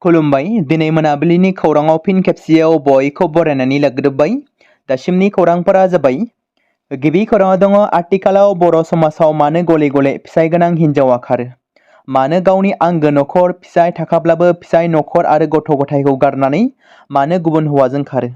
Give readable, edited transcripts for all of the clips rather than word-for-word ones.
खुलुमबाय दिनै मोनाबिलिनि खौराङाव फिन खेबसेयाव बयखौ बरायनानै लाग्रोबाय। दासिमनि खौरांफोरा जाबाय। गिबि खौराङाव दङ आथिखालाव बर' समाजाव मानो गले गले फिसाय गोनां हिन्जावा खारो, मानो गावनि आंगो नखर फिसाय थाखाब्लाबो फिसाय नखर आरो गथ' गथायखौ गारनानै मानो गुबुन हौवाजों खारो।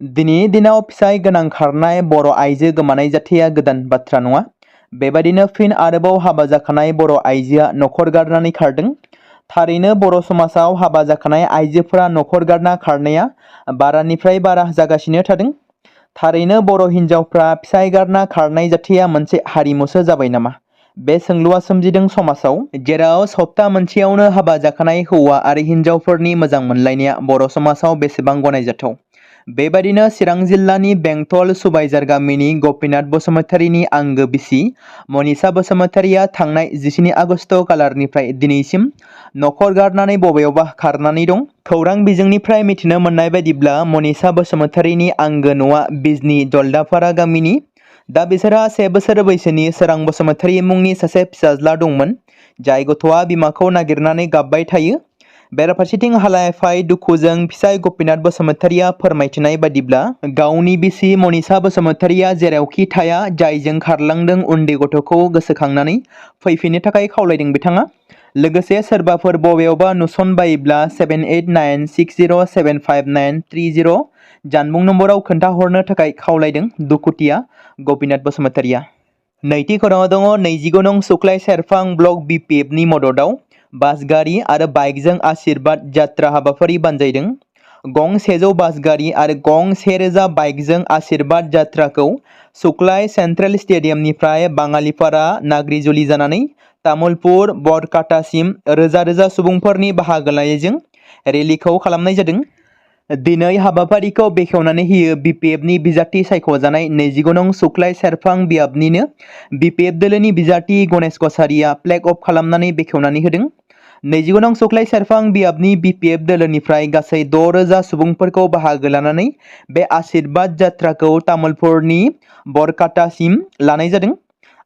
दिनैनि दिनाव फिसाय गोनां खारनाय बर' आइजो गोमानाय जाथाया गोदान बाथ्रा नङा। बेबायदिनो फिन आरोबाव हाबा जाखानाय बर' आइजोआ नखर गारनानै खारदों। थारैनो बर' समाजाव हाबा जाखानाय आइजोफोरा नखर गारना खारनाया बारानिफ्राय बारा जागासिनो थादों। थारैनो बर' हिन्जावफ्रा फिसाय गारना खारनाय जाथाया मोनसे हारिमुसो जाबाय नामा? बे सोंलुआ सोमजिदों समाजाव, जेराव सप्ता मोनसेयावनो हाबा जाखानाय हौवा आरो हिन्जावफोरनि मोजां मोनलायनाया बर' समाजाव बेसेबां गनायजाथाव। बेबादिनो चिरां जिल्लानि बेंटल सुबाइजार गामिनि गपिनाथ बसुमतारीनि आंगो बिसि मनिषा बसुमतारीया थांनाय 28 आगस्ट खालारनिफ्राय दिनैसिम नखर गारनानै बबेयावबा खारनानै दं। खौरां बिजोंनिफ्राय मिथिनो मोननाय बायदिब्ला मनिषा बसुमतारीनि आंगो न'आ बिजनी जलदापारा गामिनि। दा बिसोरहा 1 बोसोर बैसोनि सोरां बसुमतारी मुंनि सासे फिसाज्ला दंमोन, जाय गथ'आ बिमाखौ नागिरनानै गाबबाय थायो। बेराफारसेथिं हालाय-हाफाय दुखुजों फिसाय गपिनाथ बसुमतारीया फोरमायथिनाय बादिब्ला गावनि बिसि मनिषा बसुमतारीया जेरावखि थाया जायजों खारलांदों उन्दै गथ'खौ गोसोखांनानै फैफिननो थाखाय खावलायदों बिथाङा। लोगोसे सोरबाफोर बबेयावबा नुसनबायोब्ला 7896075930 जानबुं नम्बराव खोन्थाहरनो थाखाय खावलायदों दुखुथिया गपिनाथ बसुमतारीया। नैथि खौराङाव दङ 29 नं सुक्लाय सेरफां ब्लक BPFनि मददाव बास गारि आरो बाइकजों आशीर्बाद जात्रा हाबाफारि बानजायदों। गं 100 बास गारि आरो गं 1000 बाइकजों आशीर्बाद जात्राखौ सुक्लाय सेन्ट्रेल स्टेडियामनिफ्राय बाङालिपारा नाग्रिजुलि जानानै तामुलपुर बरकाटासिम रोजा रोजा सुबुंफोरनि बाहागो लानायजों रेलिखौ खालामनाय जादों। दिनै हाबाफारिखौ बेखेवनानै होयो BPFनि बिजाथि सायख'जानाय 29 नं सुक्लाय सेरफां बियाबनिनो BPF दोलोनि बिजाथि गणेश कछारीया फ्लेग अफ खालामनानै बेखेवनानै होदों। 29 नं सुक्लाय सेरफां बियाबनि BPF दोलोनिफ्राय गासै 6000 सुबुंफोरखौ बाहागो लानानै बे आशीर्बाद जात्राखौ तामुलपुरनि बरकाटासिम लानाय जादों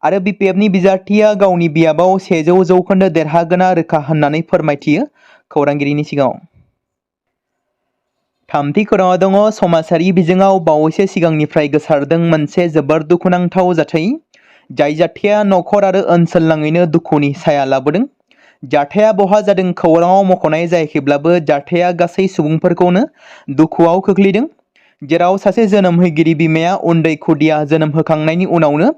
आरो BPFनि बिजाथिया गावनि बियाबाव 100% देरहागोना रोखा होननानै फोरमायथियो खौरांगिरिनि सिगाङाव। थामथि खौराङाव दङ समाजारि बिजोङाव बावैसो सिगांनिफ्राय गोसारदों मोनसे जोबोर दुखुनांथाव जाथाय। जाय जाथाया नखर आरो ओनसोल नाङैनो दुखुनि साया लाबोदों। जाथाया बहा जादों खौराङाव मख'नाय जायाखैब्लाबो जाथाया गासै सुबुंफोरखौनो दुखुआव खोख्लैदों। जेराव सासे जोनोम होगिरि बिमाया उन्दै खुदिया जोनोम होखांनायनि उनावनो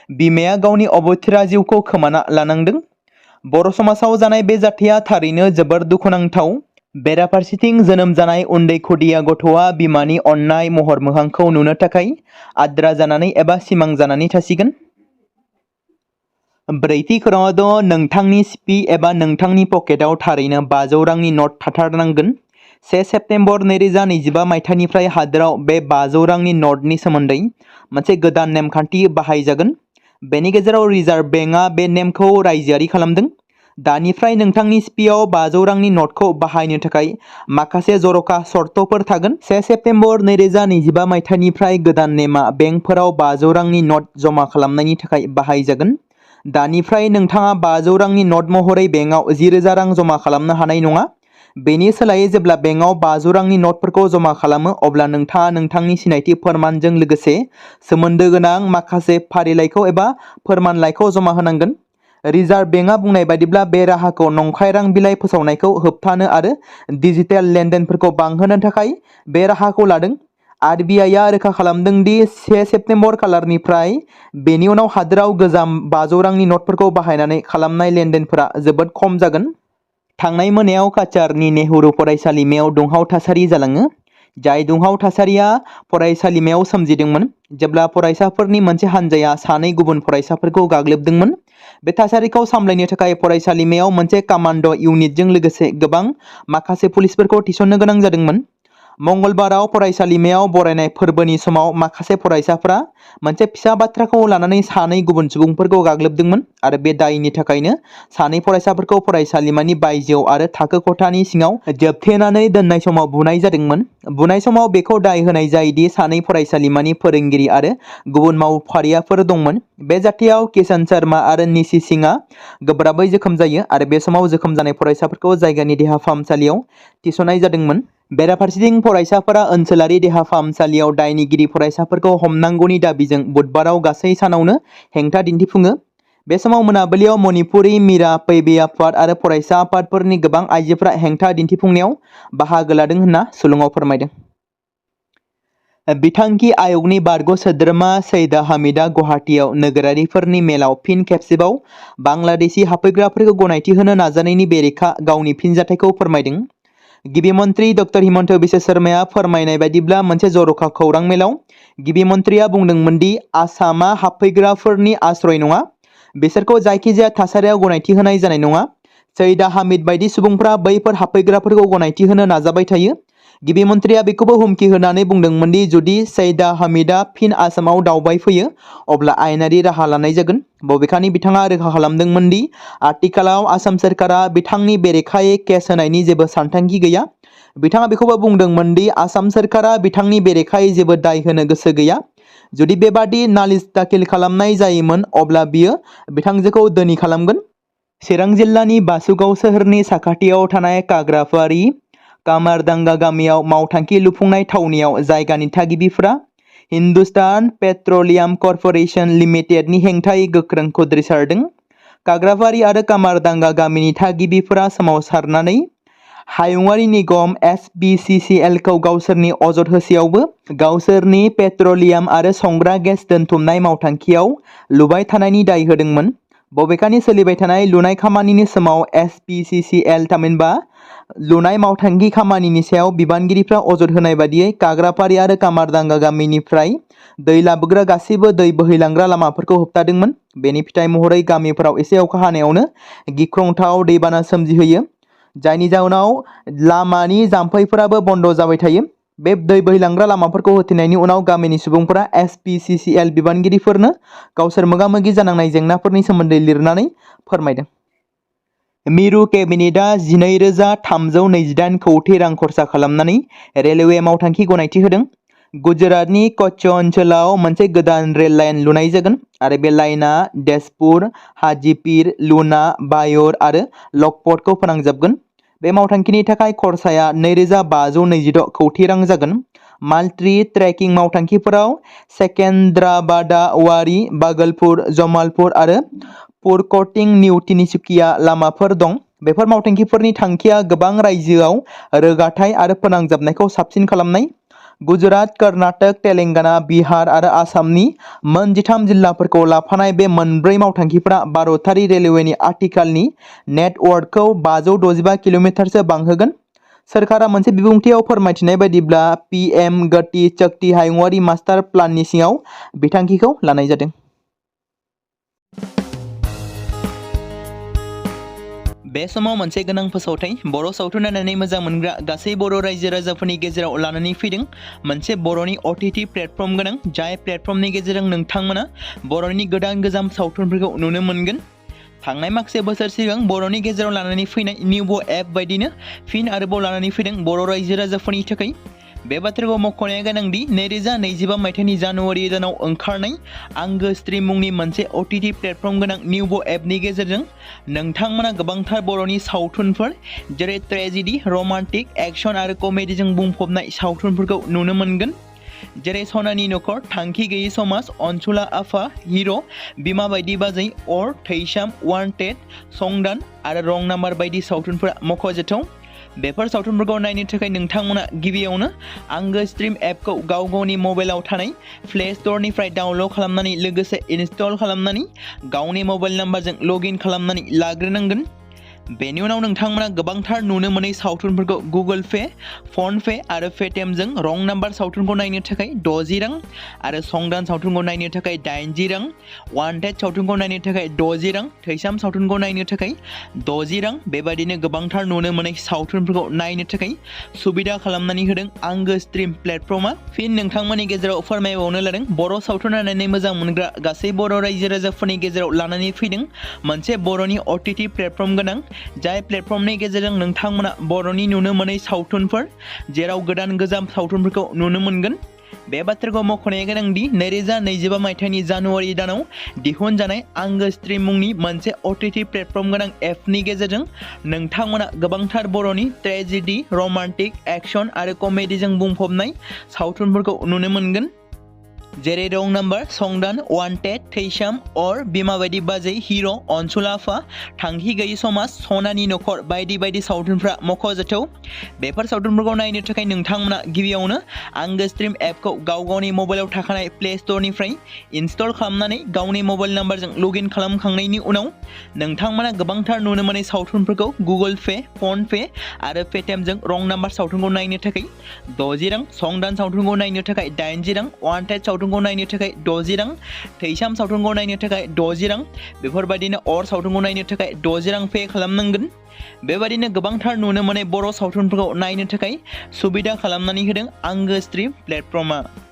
बिमाया गावनि अबथिरा जिउखौ खोमाना लानांदों। बर' समाजाव जानाय बे जाथाया थारैनो जोबोर दुखुनांथाव। बेराफारसेथिं जोनोम जानाय उन्दै खुदिया गथ'आ बिमानि अननाय महर मोखांखौ नुनो थाखाय आद्रा जानानै एबा सिमां जानानै थासिगोन। ब्रैथि खौराङाव दङ नोंथांनि सिपि एबा नोंथांनि पकेटाव थारैनो 500 रांनि नट थाथारनांगोन। 1 सेप्तेम्बर 2025 मायथाइनिफ्राय हादोराव बे 500 रांनि नटनि सोमोन्दै मोनसे गोदान नेमखान्थि बाहायजागोन। बेनि गेजेराव रिजार्भ बेंकआ बे नेमखौ रायजोआरि खालामदों। दानिफ्राय नोंथांनि सिपिआव 500 रांनि नटखौ बाहायनो थाखाय माखासे जर'खा सर्तफोर थागोन। 1 सेप्तेम्बर 2025 मायथाइनिफ्राय गोदान नेमआ बेंकफोराव 500 रांनि नट जमा खालामनायनि थाखाय बाहायजागोन। दानिफ्राय नोंथाङा 500 रांनि नट महरै बेंकआव 10,000 रां जमा खालामनो हानाय नङा। बेनि सोलायै जेब्ला बेंकआव 500 रांनि नटफोरखौ जमा खालामो अब्ला नोंथाङा नोंथांनि सिनायथि फोरमानजों लोगोसे सोमोन्दो गोनां माखासे फारिलाइखौ एबा फोरमानलाइखौ जमा होनांगोन। रिजार्भ बेंकआ बुंनाय बायदिब्ला बे राहाखौ नंखाय रां बिलाइ फोसावनायखौ होबथानो आरो डिजिटेल लेनदेनफोरखौ बांहोनो थाखाय बे राहाखौ लादों। RBIआ रोखा खालामदों दि 1 सेप्तेम्बर खालारनिफ्राय बेनि उनाव हादोराव गोजाम 500 रांनि नटफोरखौ बाहायनानै खालामनाय लेनदेनफोरा जोबोद खम जागोन। थांनाय मोनायाव काचारनि नेहरू फरायसालिमायाव दुंहाव थासारि जालाङो। जाय दुंहाव थासारिया फरायसालिमायाव सोमजिदोंमोन जेब्ला फरायसाफोरनि मोनसे हानजाया 2 गुबुन फरायसाफोरखौ गाग्लोबदोंमोन। बे थासारिखौ सामलायनो थाखाय फरायसालिमायाव मोनसे कमान्ड' इउनिटजों लोगोसे गोबां माखासे पुलिसफोरखौ थिसननो गोनां जादोंमोन। मंगलबाराव फरायसालिमायाव बरायनाय फोरबोनि समाव माखासे फरायसाफोरा मोनसे फिसा बाथ्राखौ लानानै सानै गुबुन सुबुंफोरखौ गाग्लोबदोंमोन आरो बे दायनि थाखायनो सानै फरायसाफोरखौ फरायसालिमानि बायजोआव आरो थाखो खथानि सिङाव जोबथेनानै दोननाय समाव बुनाय जादोंमोन। बुनाय समाव बेखौ दाय होनाय जायोदि सानै फरायसालिमानि फोरोंगिरि आरो गुबुन मावफारियाफोर दंमोन। बे जाथायाव किशन शर्मा आरो निशि सिंहआ गोब्राबै जोखोम जायो आरो बे समाव जोखोम जानाय फरायसाफोरखौ जायगानि देहा फाहामसालियाव थिसननाय जादोंमोन। बेराफारसेथिं फरायसाफोरा ओनसोलारि देहा फाहामसालियाव दायनिगिरि फरायसाफोरखौ हमनांगौनि दाबिजों बुधबाराव गासै सानावनो हेंथा दिन्थिफुङो। बे समाव मोनाबिलियाव मणिपुरी मिरा पैबे आफाद आरो फरायसा आफादफोरनि गोबां आइजोफोरा हेंथा दिन्थिफुंनायाव बाहागो लादों होनना सुलुङाव फोरमायदों। बिथांखि आय'गनि बारग' सोद्रोमा सैयदा हामिदा गुवाहाटीयाव नोगोरारिफोरनि मेलाव फिन खेबसेबाव बांलादेशी हाबफैग्राफोरखौ गनायथि होनो नाजानायनि बेरेखा गावनि फिनजाथायखौ फोरमायदों। गिबि मन्त्रि डक्टर हिमन्त बिश्व शर्माया फोरमायनाय बायदिब्ला मोनसे जर'खा खौरां मेलाव गिबि मन्त्रिया बुंदोंमोन दि आसामा हाबफैग्राफोरनि आश्रय नङा, बिसोरखौ जायखिजाया थासारियाव गनायथि होनाय जानाय नङा। सैयदा हामिद बायदि सुबुंफ्रा बैफोर हाबफैग्राफोरखौ गनायथि होनो नाजाबाय थायो। गिबि मन्त्रिया बेखौबो हुमखि होनानै बुंदोंमोन दि जुदि सैयदा हामिदा फिन आसामाव दावबायफैयो अब्ला आयेनारि राहा लानाय जागोन। बबेखानि बिथाङा रोखा खालामदोंमोन दि आथिखालाव आसाम सोरखारा बिथांनि बेरेखायै केस होनायनि जेबो सानथांखि गैया। बिथाङा बेखौबो बुंदोंमोन दि आसाम सोरखारा बिथांनि बेरेखायै जेबो दाय होनो गोसो गैया। जुदि बेबादि नालिस दाखिल खालामनाय जायोमोन अब्ला बियो बिथांजोखौ धोनि खालामगोन। चिरां जिल्लानि बासुगाव सोहोरनि साखाथियाव थानाय काग्राफारि कामारदांगा गामियाव मावथांखि लुफुंनाय थावनियाव जायगानि थागिबिफोरा हिन्दुस्तान पेट्रलियाम कर्परेसन लिमिटेडनि हेंथायै गोख्रों खुद्रिसारदों। काग्राफारि आरो कामारदांगा गामिनि थागिबिफोरा सोमावसारनानै हायुङारि निगम SBCCL खौ गावसोरनि अजद होसेयावबो गावसोरनि पेट्रलियाम आरो संग्रा गेस दोनथुमनाय मावथांखियाव लुबाय थानायनि दाय होदोंमोन। बबेखानि सोलिबाय थानाय लुनाय खामानिनि समाव SBCCL थामहिनबा लुनाय मावथांखि खामानिनि सायाव बिबानगिरिफ्रा अजद होनाय बादियै काग्राफारि आरो कामारदांगा गामिनिफ्राय दै लाबोग्रा गासैबो दै बोहैलांग्रा लामाफोरखौ होबथादोंमोन। बेनि फिथाइ महरै गामिफोराव एसे अखा हानायावनो गिख्रंथाव दैबाना सोमजिहोयो, जायनि जाउनाव लामानि जाम्फैफोराबो बन्द जाबाय थायो। बे दै बोहैलांग्रा लामाफोरखौ होथेनायनि उनाव गामिनि सुबुंफोरा SBCCL बिबानगिरिफोरनो गावसोर मोगा-मोगि जानांनाय जेंनाफोरनि सोमोन्दै लिरनानै फोरमायदों। मिरु केबिनेटआ 12,328 कौटि रां खरसा खालामनानै रेलवे मावथांखि गनायथि होदों। गुजरातनि कच्छ ओनसोलाव मोनसे गोदान रेल लाइन लुनाय जागोन आरो बे लाइनआ तेजपुर, हाजीपीर, लुना, बायर आरो लखपतखौ फोनांजाबगोन। बे मावथांखिनि थाखाय खरसाया 2,526 कौटि रां जागोन। माल्टी ट्रेकिं मावथांखिफोराव सेकेन्द्राबाद-वारी, बागलपुर, जमालपुर आरो पुरक'टिं निउ तिनसुकिया लामाफोर दं। बेफोर मावथांखिफोरनि थांखिया गोबां रायजोआव रोगाथाइ आरो फोनांजाबनायखौ साबसिन खालामनाय। गुजरात, कर्नाटक, तेलेंगाना, बिहार आरो आसामनि मोन 13 जिल्लाफोरखौ लाफानाय बे मोनब्रै मावथांखिफोरा भारतारि रेलवेनि आथिखालनि नेटवर्कखौ 565 किल'मिटारसो बांहोगोन। सोरखारा मोनसे बिबुंथियाव फोरमायथिनाय बायदिब्ला PM गति शक्ति हायुङारि मास्टार प्लाननि सिङाव बिथांखिखौ लानाय जादों। बे समाव मोनसे गोनां फोसावथाय बर' सावथुन नायनानै मोजां मोनग्रा गासै बर' रायजो राजाफोरनि गेजेराव लानानै फैदों मोनसे बर'नि OTT प्लेटफर्म गोनां, जाय प्लेटफर्मनि गेजेरजों नोंथांमोना बर'नि गोदान गोजाम सावथुनफोरखौ नुनो मोनगोन। थांनाय माखासे बोसोर सिगां बर'नि गेजेराव लानानै फैनाय निउबो एप बायदिनो फिन आरोबाव लानानै फैदों बर' रायजो राजाफोरनि थाखाय। बे बाथ्राखौ मख'नाया गोनांदि 2025 मायथाइनि जानुवारि दानाव ओंखारनाय आंगो स्ट्रिम मुंनि मोनसे OTT प्लेटफर्म गोनां निउबो एपनि गेजेरजों नोंथांमोना गोबांथार बर'नि सावथुनफोर जेरै ट्रेजेडि, रमान्टिक, एक्सन आरो कमेडिजों बुंफबनाय सावथुनफोरखौ नुनो मोनगोन। जेरै सनानि नखर, थांखि गैयै समाज, अनसुला आफा, हिर', बिमा बायदि बाजै, अर, थैसाम, वान्टेड, संदान आरो रं नाम्बार बायदि सावथुनफोरा मख'जाथाव। बेफोर सावथुनफोरखौ नायनो थाखाय नोंथांमोना गिबियावनो आंगो स्ट्रिम एपखौ गाव गावनि मबाइलाव थानाय प्ले स्ट'रनिफ्राय डाउनल'ड खालामनानै लोगोसे इनस्टल खालामनानै गावनि मबाइल नाम्बारजों लग इन खालामनानै लाग्रोनांगोन। बेनि उनाव नोंथांमोना गोबांथार नुनो मोनै सावथुनफोरखौ गुगोल पे, फन पे आरो पेटिएमजों रं नाम्बार सावथुनखौ नायनो थाखाय 60 रां आरो संदान सावथुनखौ नायनो थाखाय 80 रां, वान्टेड सावथुनखौ नायनो थाखाय 60 रां, थैसाम सावथुनखौ नायनो थाखाय 60 रां बेबायदिनो गोबांथार नुनो मोनै सावथुनफोरखौ नायनो थाखाय सुबिदा खालामनानै होदों आंगो स्ट्रिम प्लेटफर्मा। फिन नोंथांमोननि गेजेराव फोरमायबावनो लादों बर' सावथुन नायनानै मोजां मोनग्रा गासै बर' रायजो राजाफोरनि गेजेराव लानानै फैदों मोनसे बर'नि OTT प्लेटफर्म गोनां, जाय प्लेटफर्मनि गेजेरजों नोंथांमोना बर'नि नुनो मोनै सावथुनफोर जेराव गोदान गोजाम सावथुनफोरखौ नुनो मोनगोन। बे बाथ्राखौ मख'नाया गोनांदि 2025 मायथाइनि जानुवारि दानाव दिहुनजानाय आंगो स्ट्रिम मुंनि मोनसे OTT प्लेटफर्म गोनां एपनि गेजेरजों नोंथांमोना गोबांथार बर'नि ट्रेजेडि, रमान्टिक, एक्शन आरो कमेडिजों बुंफबनाय सावथुनफोरखौ नुनो मोनगोन। जेरै रं नाम्बार, संदान, वान्टेड, थैसाम, अर, बिमा बायदि बाजै, हिर', अनसुला आफा, थांखि गैयि समाज, सनानि नखर बायदि बायदि सावथुनफ्रा मख'जाथाव। बेफोर सावथुनफोरखौ नायनो थाखाय नोंथांमोना गिबियावनो आंगो स्ट्रिम एपखौ गावनि मबाइलाव थाखानाय प्ले स्ट'रनिफ्राय इनस्टल खालामनानै गावनि मबाइल नाम्बारजों लगइन खालामखांनायनि उनाव नोंथांमोना गोबांथार नुनो मोनै सावथुनफोरखौ गुगोल पे, फन पे आरो पेटिएमजों रं नाम्बार सावथुनखौ नायनो थाखाय 60 रां, संदान सावथुनखौ नायनो थाखाय 80 रां, वान्टेड सावथुनखौ नायनो थाखाय 60 रां, थैसाम सावथुनखौ नायनो थाखाय 60 रां बेफोरबायदिनो अर सावथुनखौ नायनो थाखाय 60 रां पे खालामनांगोन। बेबायदिनो गोबांथार नुनो मोनै बर' सावथुनफोरखौ नायनो थाखाय सुबिदा खालामनानै होदों आंगो स्ट्रिम प्लेटफर्मा।